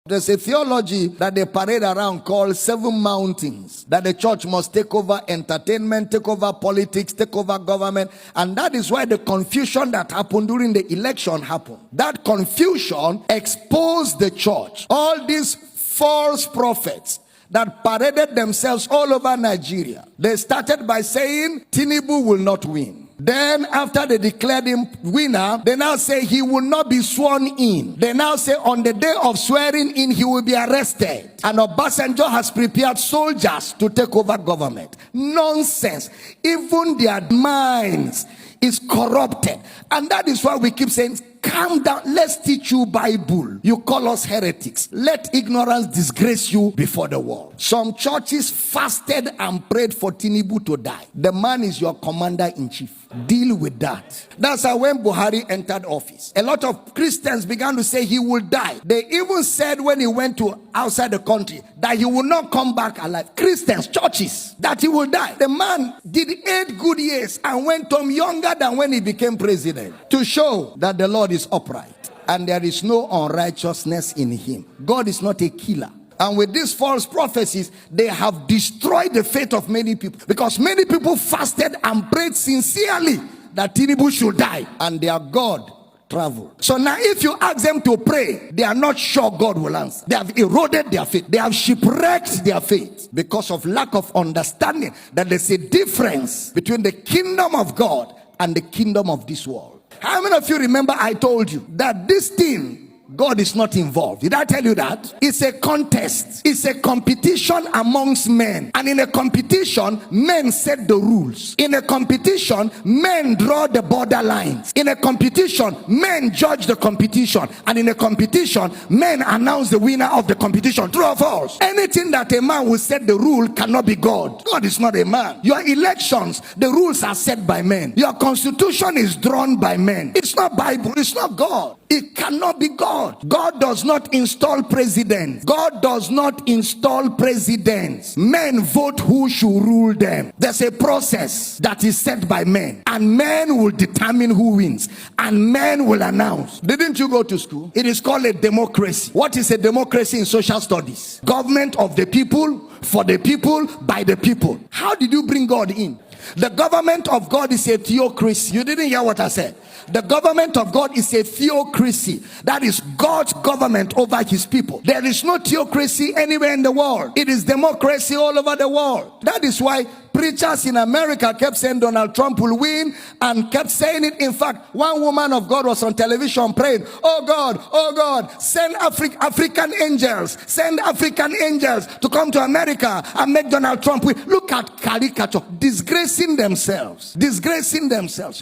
There's a theology that they parade around called 7 mountains, that the church must take over entertainment, take over politics, take over government. And that is why the confusion that happened during the election happened. That confusion exposed the church. All these false prophets that paraded themselves all over Nigeria, they started by saying Tinubu will not win. Then after they declared him winner, they now say he will not be sworn in. They now say on the day of swearing in, he will be arrested. And Obasanjo has prepared soldiers to take over government. Nonsense. Even their minds is corrupted. And that is why we keep saying, calm down, let's teach you Bible. You call us heretics. Let ignorance disgrace you before the world. Some churches fasted and prayed for Tinubu to die. The man is your commander-in-chief. Deal with that. That's how when Buhari entered office, a lot of Christians began to say he will die. They even said when he went to outside the country that he will not come back alive. Christians, churches, that he will die. The man did 8 good years and went home younger than when he became president, to show that the Lord is upright and there is no unrighteousness in him. God is not a killer. And with these false prophecies, they have destroyed the faith of many people, because many people fasted and prayed sincerely that Tinubu should die, and their God traveled. So now if you ask them to pray, they are not sure God will answer. They have eroded their faith. They have shipwrecked their faith because of lack of understanding that there's a difference between the kingdom of God and the kingdom of this world. How many of you remember I told you that this thing, God is not involved? Did I tell you that? It's a contest. It's a competition amongst men. And in a competition, men set the rules. In a competition, men draw the borderlines. In a competition, men judge the competition. And in a competition, men announce the winner of the competition. True or false? Anything that a man will set the rule cannot be God. God is not a man. Your elections, the rules are set by men. Your constitution is drawn by men. It's not Bible. It's not God. It cannot be God. God does not install presidents. God does not install presidents. Men vote who should rule them. There's a process that is set by men, and men will determine who wins, and men will announce. Didn't you go to school? It is called a democracy. What is a democracy in social studies? Government of the people, for the people, by the people. How did you bring God in? The government of God is a theocracy. You didn't hear what I said. The government of God is a theocracy. That is God's government over his people. There is no theocracy anywhere in the world. It is democracy all over the world. That is why preachers in America kept saying Donald Trump will win, and kept saying it. In fact, one woman of God was on television praying, oh God, send African angels, send African angels to come to America and make Donald Trump win. Look at caricature, disgracing themselves,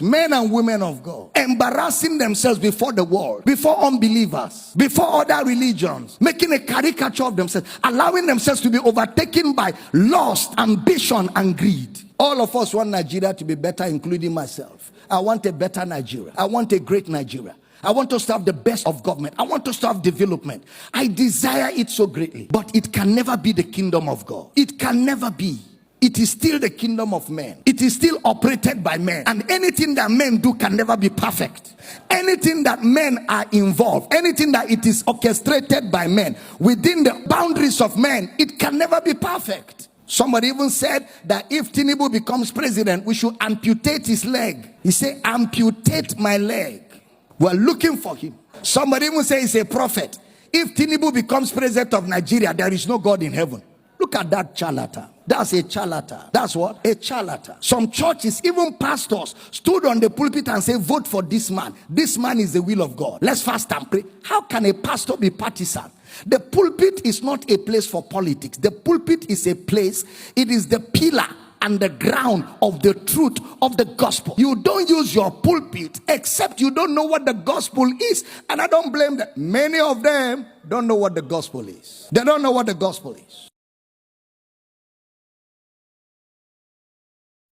men and women of God, embarrassing themselves before the world, before unbelievers, before other religions, making a caricature of themselves, allowing themselves to be overtaken by lust, ambition, and greed. All of us want Nigeria to be better, including myself. I want a better Nigeria. I want a great Nigeria. I want us to have the best of government. I want us to have development. I desire it so greatly. But it can never be the kingdom of God. It can never be. It is still the kingdom of men. It is still operated by men. And anything that men do can never be perfect. Anything that men are involved, anything that it is orchestrated by men, within the boundaries of men, it can never be perfect. Somebody even said that if Tinubu becomes president, we should amputate his leg. He said, amputate my leg. We're looking for him. Somebody even said he's a prophet. If Tinubu becomes president of Nigeria, there is no God in heaven. Look at that charlatan. That's a charlatan. That's what? A charlatan. Some churches, even pastors, stood on the pulpit and said, vote for this man. This man is the will of God. Let's fast and pray. How can a pastor be partisan? The pulpit is not a place for politics. The pulpit is a place, it is the pillar and the ground of the truth of the gospel. You don't use your pulpit except you don't know what the gospel is. And I don't blame them. Many of them don't know what the gospel is. They don't know what the gospel is.